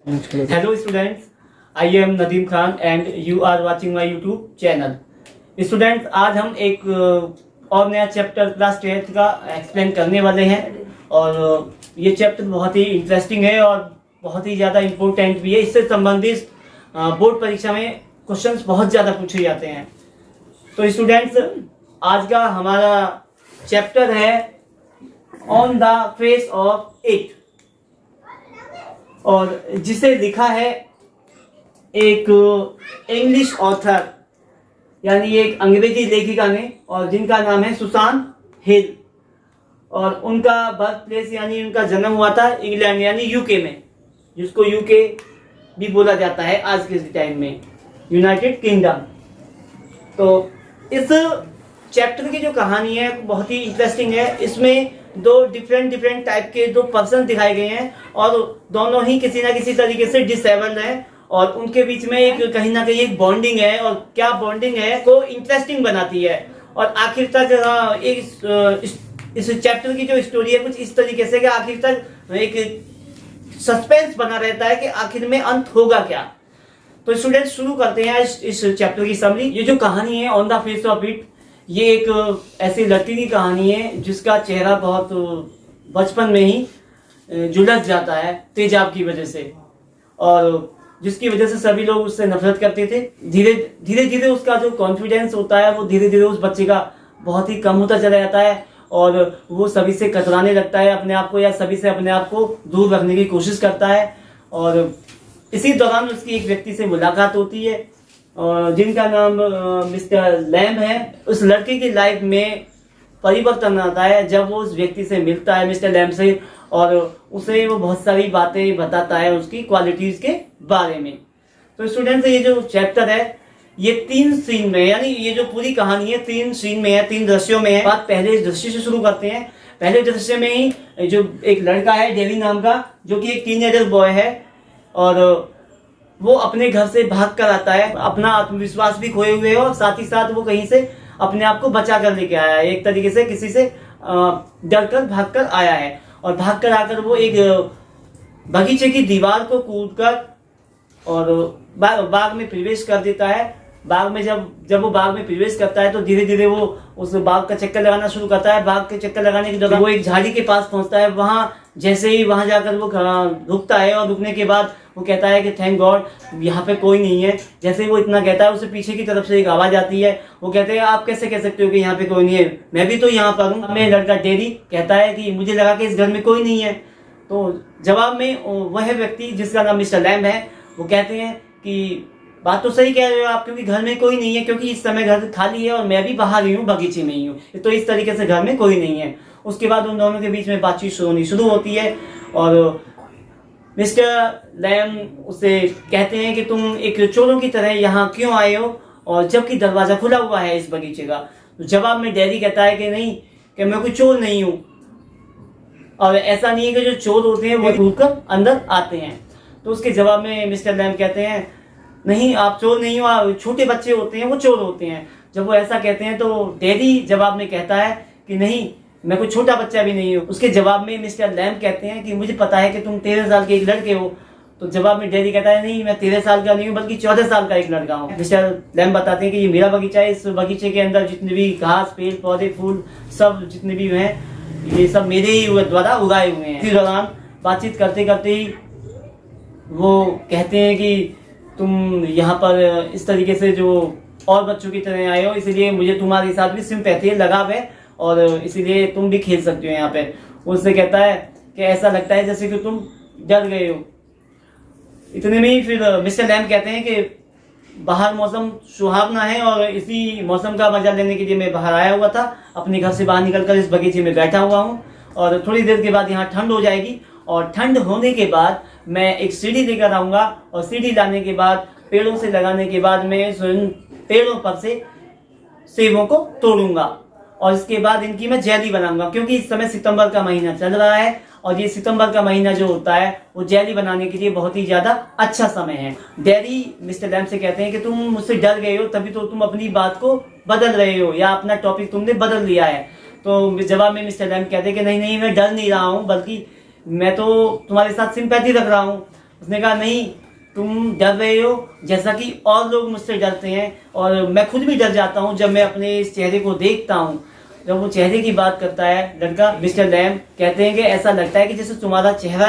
Hello students, I am Nadeem Khan and you are watching my YouTube channel. Students, आज हम एक और नया चैप्टर क्लास 10th का एक्सप्लेन करने वाले हैं और ये चैप्टर बहुत ही इंटरेस्टिंग है और बहुत ही ज़्यादा इम्पोर्टेंट भी है। इससे संबंधित बोर्ड परीक्षा में क्वेश्चंस बहुत ज़्यादा पूछे जाते हैं। तो स्टूडेंट्स, आज का हमारा चैप्टर है on the face of it और जिसे लिखा है एक इंग्लिश ऑथर यानी एक अंग्रेजी लेखिका ने और जिनका नाम है सुसान हिल और उनका बर्थ प्लेस यानी उनका जन्म हुआ था इंग्लैंड यानी यूके में, जिसको यूके भी बोला जाता है आज के टाइम में, यूनाइटेड किंगडम। तो इस चैप्टर की जो कहानी है बहुत ही इंटरेस्टिंग है। इसमें दो डिफरेंट टाइप के दो पर्सन दिखाए गए हैं और दोनों ही किसी ना किसी तरीके से डिसेबल्ड हैं और उनके बीच में एक कहीं ना कहीं एक बॉन्डिंग है और क्या बॉन्डिंग है को इंटरेस्टिंग बनाती है। और आखिर तक इस चैप्टर की जो स्टोरी है कुछ इस तरीके से कि आखिर तक एक सस्पेंस बना रहता है कि आखिर में अंत होगा क्या। तो स्टूडेंट्स, शुरू करते हैं इस चैप्टर की समरी। ये जो कहानी है on the face of it, ये एक ऐसी लड़की की कहानी है जिसका चेहरा बहुत बचपन में ही झुलस जाता है तेजाब की वजह से और जिसकी वजह से सभी लोग उससे नफरत करते थे। धीरे धीरे उसका जो कॉन्फिडेंस होता है वो धीरे धीरे उस बच्चे का बहुत ही कम होता चला जाता है और वो सभी से कतराने लगता है अपने आप को या सभी से अपने आप को दूर रखने की कोशिश करता है। और इसी दौरान उसकी एक व्यक्ति से मुलाकात होती है जिनका नाम मिस्टर लैम्ब है। उस लड़के की लाइफ में परिवर्तन आता है जब वो उस व्यक्ति से मिलता है मिस्टर लैम्ब से और उसे वो बहुत सारी बातें बताता है उसकी क्वालिटीज के बारे में। तो स्टूडेंट्स, ये जो चैप्टर है ये 3 सीन में, यानी ये जो पूरी कहानी है 3 सीन में है, 3 दृश्यों में है। बात पहले दृश्य से शुरू करते हैं। पहले दृश्य में ही जो एक लड़का है डेवी नाम का, जो कि एक टीनेजर बॉय है और वो अपने घर से भाग कर आता है, अपना आत्मविश्वास भी खोए हुए है और साथ ही साथ वो कहीं से अपने आप को बचा कर लेके आया है, एक तरीके से किसी से डर कर भाग कर आया है। और भाग कर आकर वो एक बगीचे की दीवार को कूदकर और बाग में प्रवेश कर देता है। बाग में जब वो बाग में प्रवेश करता है तो धीरे धीरे वो उस बाग का चक्कर लगाना शुरू करता है। बाग के चक्कर लगाने के दौरान वो एक झाड़ी के पास पहुंचता है। वहां जैसे ही वहां जाकर वो रुकता है और रुकने के बाद वो कहता है कि थैंक गॉड यहाँ पे कोई नहीं है। जैसे ही वो इतना कहता है उसे पीछे की तरफ से एक आवाज आती है। वो कहते हैं आप कैसे कह सकते हो कि यहाँ पे कोई नहीं है, मैं भी तो यहाँ पर हूँ। मैं लड़का टेरी कहता है कि मुझे लगा कि इस घर में कोई नहीं है। तो जवाब में वह व्यक्ति जिसका नाम मिस्टर लैम्ब है वो कहते हैं कि बात तो सही कह रहे हो आप, क्योंकि घर में कोई नहीं है, क्योंकि इस समय घर खाली है और मैं भी बाहर ही हूँ, बगीचे में ही हूँ, तो इस तरीके से घर में कोई नहीं है। उसके बाद उन दोनों के बीच में बातचीत होनी शुरू होती है और मिस्टर लैम्ब उससे कहते हैं कि तुम एक चोरों की तरह यहाँ क्यों आए हो और जबकि दरवाजा खुला हुआ है इस बगीचे का। तो जवाब में डैडी कहता है कि नहीं, कि मैं कोई चोर नहीं हूँ और ऐसा नहीं है कि जो चोर होते हैं वो ढूंढकर अंदर आते हैं। तो उसके जवाब में मिस्टर लैम्ब कहते हैं नहीं, आप चोर नहीं हो, छोटे बच्चे होते हैं वो चोर होते हैं। जब वो ऐसा कहते हैं तो डैडी जवाब में कहता है कि नहीं, मैं कोई छोटा बच्चा भी नहीं हूँ। उसके जवाब में मिस्टर लैम्ब कहते हैं कि मुझे पता है कि तुम 13 साल के एक लड़के हो। तो जवाब में डैडी कहता है नहीं, मैं 13 साल का नहीं हूँ बल्कि 14 साल का एक लड़का हूँ। मिस्टर लैम्ब बताते हैं कि ये मेरा बगीचा है, इस बगीचे के अंदर जितने भी घास पेड़ पौधे फूल सब जितने भी हैं ये सब मेरे ही द्वारा उगाए हुए हैं। इसी दौरान बातचीत करते करते ही वो कहते हैं कि तुम यहाँ पर इस तरीके से जो और बच्चों की तरह आए हो, इसलिए मुझे तुम्हारे साथ भी सिंपैथी लगाव है और इसीलिए तुम भी खेल सकते हो यहाँ पे। उससे कहता है कि ऐसा लगता है जैसे कि तुम डर गए हो। इतने में ही फिर मिस्टर लैम्ब कहते हैं कि बाहर मौसम सुहावना है और इसी मौसम का मजा लेने के लिए मैं बाहर आया हुआ था, अपने घर से बाहर निकलकर इस बगीचे में बैठा हुआ हूँ और थोड़ी देर के बाद यहाँ ठंड हो जाएगी और ठंड होने के बाद मैं एक सीढ़ी लेकर आऊंगा और सीढ़ी लाने के बाद पेड़ों से लगाने के बाद मैं पेड़ों पर से सेबों को तोड़ूंगा और इसके बाद इनकी मैं जेली बनाऊंगा, क्योंकि इस समय सितंबर का महीना चल रहा है और ये सितंबर का महीना जो होता है वो जेली बनाने के लिए बहुत ही ज्यादा अच्छा समय है। डैडी मिस्टर लैम्ब से कहते हैं कि तुम मुझसे डर गए हो तभी तो तुम अपनी बात को बदल रहे हो या अपना टॉपिक तुमने बदल लिया है। तो जवाब में मिस्टर लैम्ब कहते हैं कि नहीं नहीं, मैं डर नहीं रहा हूँ, बल्कि मैं तो तुम्हारे साथ सिंपैथी रख रहा हूँ। उसने कहा नहीं, तुम डर रहे हो जैसा कि और लोग मुझसे डरते हैं, और मैं खुद भी डर जाता हूँ जब मैं अपने इस चेहरे को देखता हूँ। जब वो चेहरे की बात करता है लड़का, मिस्टर लैम कहते हैं कि ऐसा लगता है कि जैसे तुम्हारा चेहरा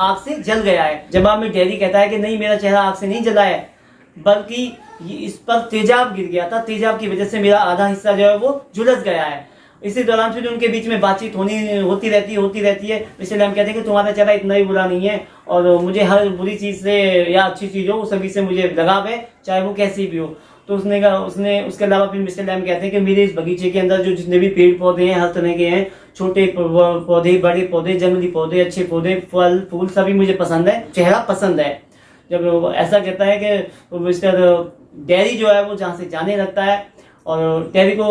आग से जल गया है। जवाब में डैडी कहता है कि नहीं, मेरा चेहरा आग से नहीं जला है, बल्कि इस पर तेजाब गिर गया था, तेजाब की वजह से मेरा आधा हिस्सा जो है वो झुलस गया है। इसी दौरान फिर उनके बीच में बातचीत होती रहती है। मिस्टर लैम कहते हैं कि तुम्हारा चेहरा इतना ही बुरा नहीं है, और मुझे हर बुरी चीज से या अच्छी चीज हो सभी से मुझे लगाव है, चाहे वो कैसी भी हो। तो उसने कहा, उसके अलावा फिर मिस्टर लैम कहते हैं कि मेरे इस बगीचे के अंदर जो जितने भी पेड़ पौधे हैं हर तरह के हैं, छोटे पौधे, बड़े पौधे, जंगली पौधे, अच्छे पौधे, फल फूल सभी मुझे पसंद है, चेहरा पसंद है। जब वो ऐसा कहता है कि मिस्टर डैरी जो है वो जहाँ से जाने लगता है, और डैरी को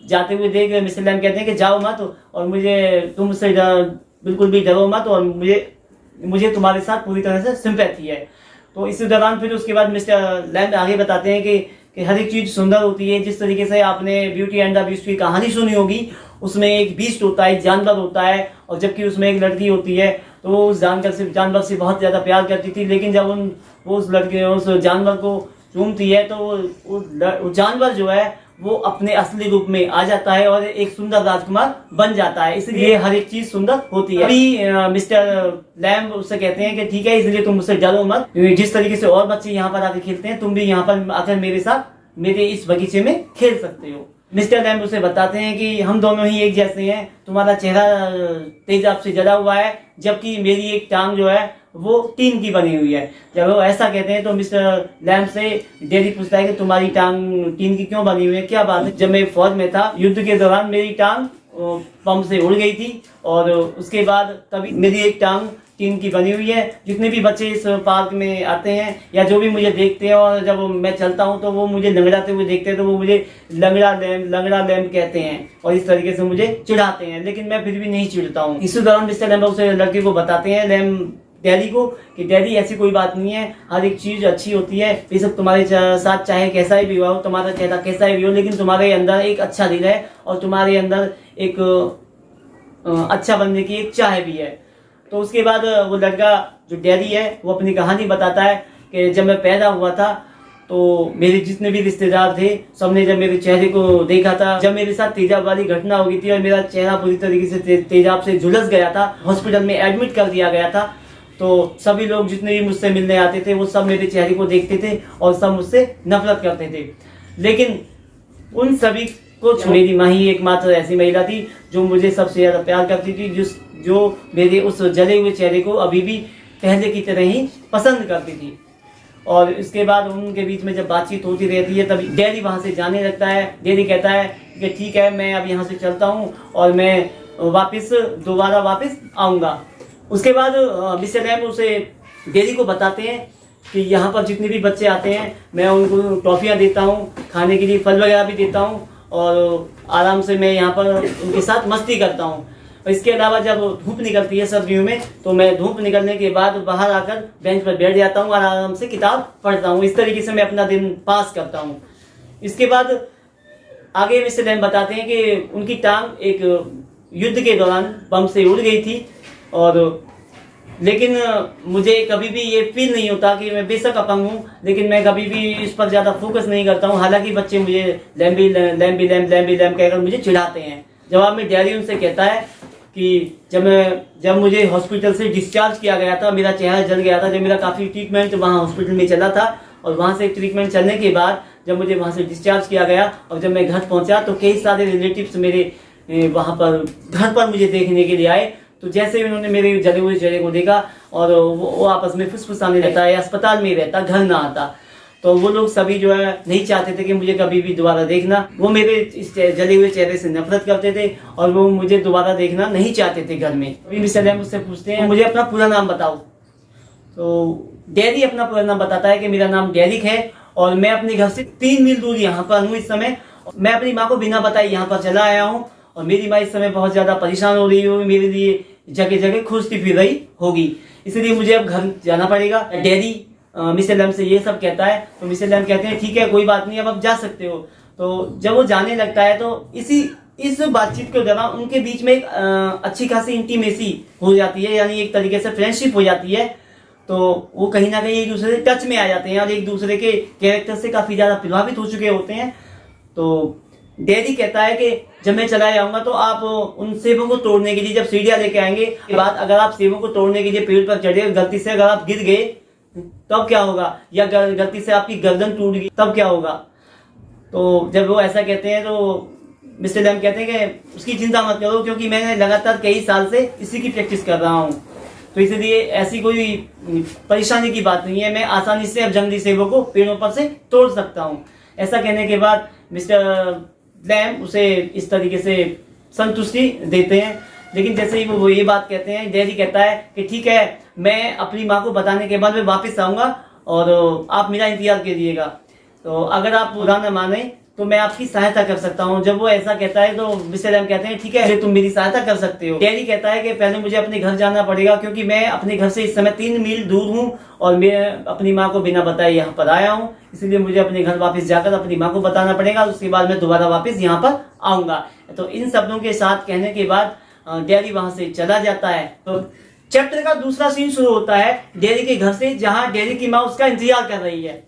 जाते हुए देख मिस्टर लैम कहते हैं कि जाओ मत, और तुम मुझसे बिल्कुल भी डरो मत, और मुझे तुम्हारे साथ पूरी तरह से सिंपैथी है। तो इसी दौरान फिर उसके बाद मिस्टर लैम आगे बताते हैं कि हर एक चीज सुंदर होती है। जिस तरीके से आपने ब्यूटी एंड द बीस्ट की कहानी सुनी होगी, उसमें एक बीस्ट होता है, जानवर होता है, और जबकि उसमें एक लड़की होती है, तो वो उस जानवर से बहुत ज्यादा प्यार करती थी। लेकिन जब वो उस जानवर को चूमती है तो वो जानवर जो है वो अपने असली रूप में आ जाता है और एक सुंदर राजकुमार बन जाता है। इसलिए हर एक चीज सुंदर होती है। अभी मिस्टर लैम उससे कहते हैं कि ठीक है, इसलिए तुम मुझसे डरो मत, जिस तरीके से और बच्चे यहाँ पर आकर खेलते हैं, तुम भी यहाँ पर आकर मेरे साथ मेरे इस बगीचे में खेल सकते हो। मिस्टर लैम उसे बताते हैं कि हम दोनों ही एक जैसे हैं, तुम्हारा चेहरा तेजाब से जला हुआ है, जबकि मेरी एक टांग जो है वो टीन की बनी हुई है। जब वो ऐसा कहते हैं तो मिस्टर लैम से डेरी पूछता है कि तुम्हारी टांग टीन की क्यों बनी हुई है, क्या बात है? जब मैं फौज में था, युद्ध के दौरान मेरी टांग पंप से उड़ गई थी, और उसके बाद तभी मेरी एक टांग टीन की बनी हुई है। जितने भी बच्चे इस पार्क में आते हैं या जो भी मुझे देखते हैं, और जब मैं चलता हूँ तो वो मुझे लंगड़ाते हुए देखते हैं, तो वो मुझे लंगड़ा लैम कहते हैं, और इस तरीके से मुझे चिढ़ाते हैं, लेकिन मैं फिर भी नहीं चिढ़ता हूँ। इसी दौरान मिस्टर लैम उसे लड़के को बताते हैं, लैम डैडी को, कि डैडी ऐसी कोई बात नहीं है, हर एक चीज अच्छी होती है, ये सब तुम्हारे साथ चाहे कैसा भी हुआ हो, तुम्हारा चेहरा कैसा भी हो, लेकिन तुम्हारे अंदर एक अच्छा दिल है, और तुम्हारे अंदर एक अच्छा बनने की एक चाह भी है। तो उसके बाद वो लड़का जो डैडी है वो अपनी कहानी बताता है कि जब मैं पैदा हुआ था तो मेरे जितने भी रिश्तेदार थे, सबने जब मेरे चेहरे को देखा था, जब मेरे साथ तेजाब वाली घटना हो गई थी और मेरा चेहरा पूरी तरीके से तेजाब से झुलस गया था, हॉस्पिटल में एडमिट कर दिया गया था, तो सभी लोग जितने भी मुझसे मिलने आते थे वो सब मेरे चेहरे को देखते थे और सब मुझसे नफरत करते थे। लेकिन उन सभी को मेरी माँ ही एकमात्र ऐसी महिला थी जो मुझे सबसे ज्यादा प्यार करती थी, जो मेरे उस जले हुए चेहरे को अभी भी पहले की तरह ही पसंद करती थी। और इसके बाद उनके बीच में जब बातचीत होती रहती है, तभी डैडी वहां से जाने लगता है। डैडी कहता है कि ठीक है, मैं अब यहाँ से चलता हूँ और मैं दोबारा वापस आऊँगा। उसके बाद मिस्टर लैम उसे डैडी को बताते हैं कि यहाँ पर जितने भी बच्चे आते हैं मैं उनको टॉफियाँ देता हूँ, खाने के लिए फल वगैरह भी देता हूँ, और आराम से मैं यहाँ पर उनके साथ मस्ती करता हूँ। इसके अलावा जब धूप निकलती है सर्दियों में, तो मैं धूप निकलने के बाद बाहर आकर बेंच पर बैठ जाता हूँ और आराम से किताब पढ़ता हूँ। इस तरीके से मैं अपना दिन पास करता हूँ। इसके बाद आगे मिस्टर लैम बताते हैं कि उनकी टांग एक युद्ध के दौरान बम से उड़ गई थी, और लेकिन मुझे कभी भी ये फील नहीं होता कि मैं बेशक अपंग हूँ, लेकिन मैं कभी भी इस पर ज़्यादा फोकस नहीं करता हूँ। हालांकि बच्चे मुझे लैम्बी लैम कहकर मुझे चिढ़ाते हैं। जवाब में डैडी उनसे कहता है कि जब मुझे हॉस्पिटल से डिस्चार्ज किया गया था, मेरा चेहरा जल गया था, जब मेरा काफ़ी ट्रीटमेंट वहाँ हॉस्पिटल में चला था, और वहाँ से ट्रीटमेंट चलने के बाद जब मुझे वहाँ से डिस्चार्ज किया गया और जब मैं घर पहुँचा तो कई सारे रिलेटिव्स मेरे वहाँ पर घर पर मुझे देखने के लिए आए। तो जैसे उन्होंने मेरे जले हुए चेहरे को देखा, और वो आपस में फुसफुसाने रहता है, अस्पताल में रहता, घर ना आता, तो वो लोग सभी जो है नहीं चाहते थे कि मुझे कभी भी दोबारा देखना। वो मेरे इस जले हुए चेहरे से नफरत करते थे और वो मुझे दोबारा देखना नहीं चाहते थे घर में। अभी मिस्टर लैम मुझसे पूछते हैं मुझे अपना पूरा नाम बताओ। तो डैडी अपना पूरा नाम बताता है कि मेरा नाम डेरिक है और मैं अपने घर से 3 मील दूर यहाँ पर हूँ इस समय। मैं अपनी माँ को बिना बताए यहाँ पर चला आया हूँ और मेरी माँ इस समय बहुत ज्यादा परेशान हो रही होगी, मेरे लिए जगह जगह खोजती फिर रही होगी, इसलिए मुझे अब घर जाना पड़ेगा। डैडी मिस्टर लैम से ये सब कहता है तो मिस्टर लैम कहते हैं ठीक है, कोई बात नहीं, अब आप जा सकते हो। तो जब वो जाने लगता है तो इस बातचीत के दौरान उनके बीच में एक अच्छी खासी इंटीमेसी हो जाती है, यानी एक तरीके से फ्रेंडशिप हो जाती है। तो वो कहीं ना कहीं एक दूसरे से टच में आ जाते हैं और एक दूसरे के कैरेक्टर से काफ़ी ज़्यादा प्रभावित हो चुके होते हैं। तो डैडी कहता है कि जब मैं चला जाऊंगा तो आप उन सेबों को तोड़ने के लिए जब सीढ़ियाँ लेके आएंगे, के बाद अगर आप सेबों को तोड़ने के लिए पेड़ पर चढ़े, गलती से अगर आप गिर गए तब क्या होगा, या गलती से आपकी गर्दन टूट गई तब क्या होगा। तो जब वो ऐसा कहते हैं तो मिस्टर लैम कहते हैं कि उसकी चिंता मत करो, क्योंकि मैंने लगातार कई साल से इसी की प्रैक्टिस कर रहा हूँ, तो इसलिए ऐसी कोई परेशानी की बात नहीं है, मैं आसानी से अब जंगली सेबों को पेड़ों पर से तोड़ सकता हूँ। ऐसा कहने के बाद मिस्टर लैम उसे इस तरीके से संतुष्टि देते हैं। लेकिन जैसे ही वो ये बात कहते हैं, डैडी कहता है कि ठीक है, मैं अपनी माँ को बताने के बाद मैं वापस आऊँगा और आप मेरा इंतजार कीजिएगा, तो अगर आप बुरा न माने तो मैं आपकी सहायता कर सकता हूँ। जब वो ऐसा कहता है तो मिस्टर लैम कहते हैं ठीक है, तुम मेरी सहायता कर सकते हो। डैडी कहता है कि पहले मुझे अपने घर जाना पड़ेगा, क्योंकि मैं अपने घर से इस समय 3 मील दूर हूँ और मैं अपनी माँ को बिना बताए यहाँ पर आया हूँ, इसलिए मुझे अपने घर वापस जाकर अपनी माँ को बताना पड़ेगा, उसके बाद मैं दोबारा वापस यहाँ पर आऊँगा। तो इन शब्दों के साथ कहने के बाद डैडी वहाँ से चला जाता है। तो चैप्टर का दूसरा सीन शुरू होता है डैडी के घर से, जहाँ डैडी की माँ उसका इंतजार कर रही है।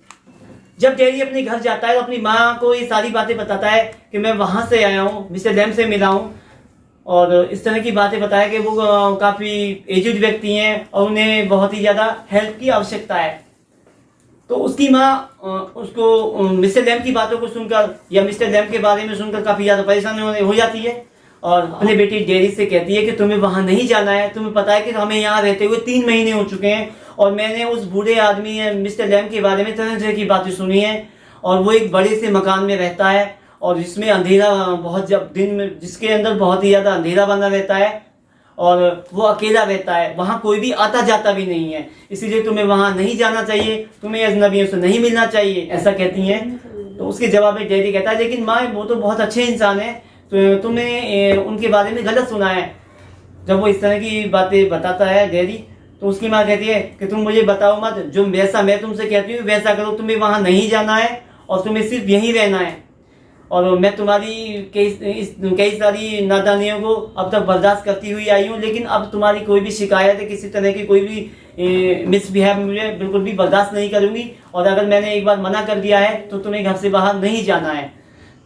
जब डैडी अपने घर जाता है तो अपनी माँ को ये सारी बातें बताता है कि मैं वहाँ से आया हूँ, मिस्टर लैम से मिला हूँ, और इस तरह की बातें बताया कि वो काफ़ी एज्ड व्यक्ति हैं और उन्हें बहुत ही ज़्यादा हेल्प की आवश्यकता है। तो उसकी माँ उसको मिस्टर लैम की बातों को सुनकर या मिस्टर लैम के बारे में सुनकर काफ़ी ज़्यादा परेशान हो जाती है और अपने बेटी डैडी से कहती है कि तुम्हें वहाँ नहीं जाना है। तुम्हें पता है कि हमें यहाँ रहते हुए 3 महीने हो चुके हैं और मैंने उस बूढ़े आदमी मिस्टर लैम के बारे में तरह तरह की बातें सुनी हैं, और वो एक बड़े से मकान में रहता है और जिसमें अंधेरा बहुत, जब दिन में जिसके अंदर बहुत ही ज़्यादा अंधेरा बना रहता है और वो अकेला रहता है, वहाँ कोई भी आता जाता भी नहीं है, इसीलिए तुम्हें वहाँ नहीं जाना चाहिए, तुम्हें अजनबियों से नहीं मिलना चाहिए, ऐसा कहती हैं। तो उसके जवाब में डैडी कहता है लेकिन माँ वो तो बहुत अच्छे इंसान है, तो तुमने उनके बारे में गलत सुना है। जब वो इस तरह की बातें बताता है डैडी, तो उसकी माँ कहती है कि तुम मुझे बताओ मत, जो वैसा मैं तुमसे कहती हूँ वैसा करो, तुम्हें वहाँ नहीं जाना है और तुम्हें सिर्फ यहीं रहना है, और मैं तुम्हारी कई सारी नादानियों को अब तक बर्दाश्त करती हुई आई हूँ, लेकिन अब तुम्हारी कोई भी शिकायत है, किसी तरह की कोई भी मिसबिहेव मुझे बिल्कुल भी बर्दाश्त नहीं करूँगी, और अगर मैंने एक बार मना कर दिया है तो तुम्हें घर से बाहर नहीं जाना है।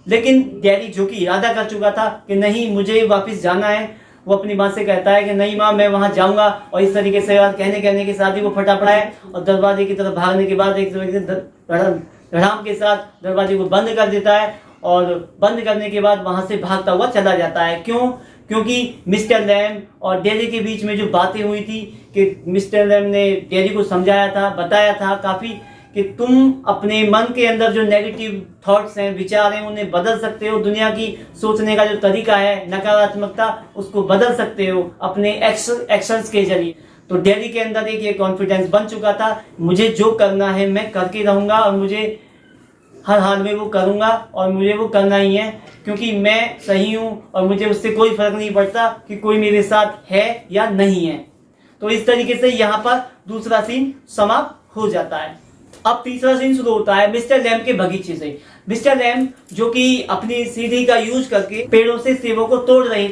लेकिन डैडी जो कि इरादा कर चुका था कि नहीं मुझे वापस जाना है, वो अपनी माँ से कहता है कि नहीं माँ मैं वहाँ जाऊँगा, और इस तरीके से कहने के साथ ही वो फटाफट है और दरवाजे की तरफ भागने के बाद एक धड़ाम के साथ दरवाजे को बंद कर देता है, और बंद करने के बाद वहाँ से भागता हुआ चला जाता है। क्यों? क्योंकि मिस्टर लैम और डैडी के बीच में जो बातें हुई थी कि मिस्टर लैम ने डैडी को समझाया था, बताया था काफ़ी कि तुम अपने मन के अंदर जो नेगेटिव थॉट्स हैं, विचार हैं, उन्हें बदल सकते हो, दुनिया की सोचने का जो तरीका है, नकारात्मकता, उसको बदल सकते हो अपने एक्शंस के जरिए। तो डैडी के अंदर एक ये कॉन्फिडेंस बन चुका था, मुझे जो करना है मैं करके रहूँगा और मुझे हर हाल में वो करूँगा और मुझे वो करना ही है, क्योंकि मैं सही हूँ और मुझे उससे कोई फर्क नहीं पड़ता कि कोई मेरे साथ है या नहीं है। तो इस तरीके से यहाँ पर दूसरा सीन समाप्त हो जाता है। अब तीसरा सीन शुरू होता है मिस्टर लैम के बगीचे से। मिस्टर लैम जो कि अपनी सीढ़ी का यूज करके पेड़ों से सेबों को तोड़ रहे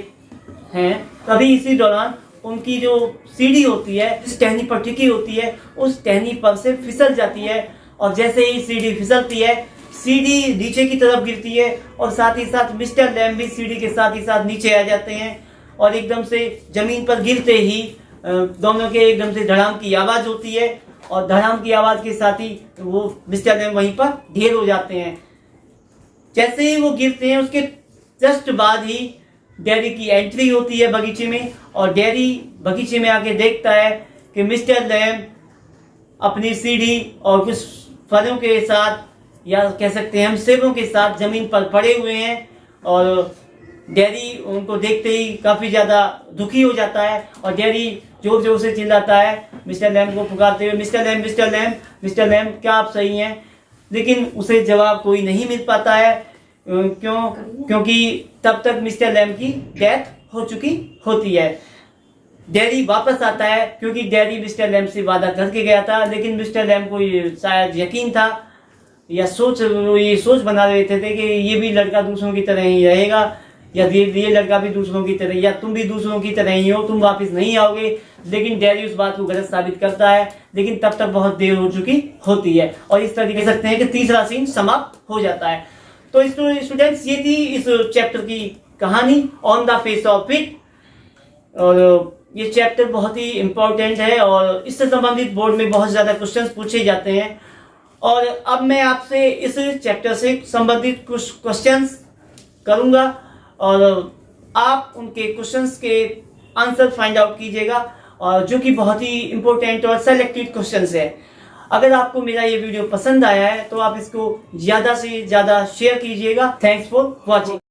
हैं, तभी इसी दौरान उनकी जो सीढ़ी होती है, जिस टहनी पर टिकी होती है, उस टहनी पर से फिसल जाती है, और जैसे ही सीढ़ी फिसलती है, सीढ़ी नीचे की तरफ गिरती है और साथ ही साथ मिस्टर लैम भी सीढ़ी के साथ ही साथ नीचे आ जाते हैं, और एकदम से जमीन पर गिरते ही दोनों के एकदम से धड़ाम की आवाज़ होती है, और धड़ाम की आवाज़ के साथ ही वो मिस्टर लैम वहीं पर ढेर हो जाते हैं। जैसे ही वो गिरते हैं उसके जस्ट बाद ही डैडी की एंट्री होती है बगीचे में, और डैडी बगीचे में आके देखता है कि मिस्टर लैम अपनी सीढ़ी और कुछ फलों के साथ, या कह सकते हैं हम सेबों के साथ, जमीन पर पड़े हुए हैं, और डैडी उनको देखते ही काफ़ी ज़्यादा दुखी हो जाता है, और डैडी जोर जोर से चिल्लाता है मिस्टर लैम को पुकारते हुए, mister Lam mister Lam mister Lam, क्या आप सही हैं? लेकिन उसे जवाब कोई नहीं मिल पाता है। क्योंकि तब तक मिस्टर लैम की डेथ हो चुकी होती है। डैडी वापस आता है, क्योंकि डैडी मिस्टर लैम से वादा करके गया था, लेकिन मिस्टर लैम को शायद यकीन था या ये सोच बना रहे थे कि ये भी लड़का दूसरों की तरह ही रहेगा, या ये लड़का भी दूसरों की तरह, या तुम भी दूसरों की तरह ही हो, तुम वापस नहीं आओगे, लेकिन डैडी उस बात को गलत साबित करता है, लेकिन तब तक बहुत देर हो चुकी होती है और इस तरह कह सकते हैं कि तीसरा सीन समाप्त हो जाता है। तो स्टूडेंट्स ये थी इस चैप्टर की कहानी on the face of it, और ये चैप्टर बहुत ही इम्पोर्टेंट है और इससे संबंधित बोर्ड में बहुत ज़्यादा क्वेश्चंस पूछे जाते हैं। और अब मैं आपसे इस चैप्टर से संबंधित कुछ क्वेश्चंस करूंगा और आप उनके क्वेश्चंस के आंसर फाइंड आउट कीजिएगा, और जो कि बहुत ही इम्पोर्टेंट और सेलेक्टेड क्वेश्चंस है। अगर आपको मेरा ये वीडियो पसंद आया है तो आप इसको ज़्यादा से ज़्यादा शेयर कीजिएगा। Thanks for watching.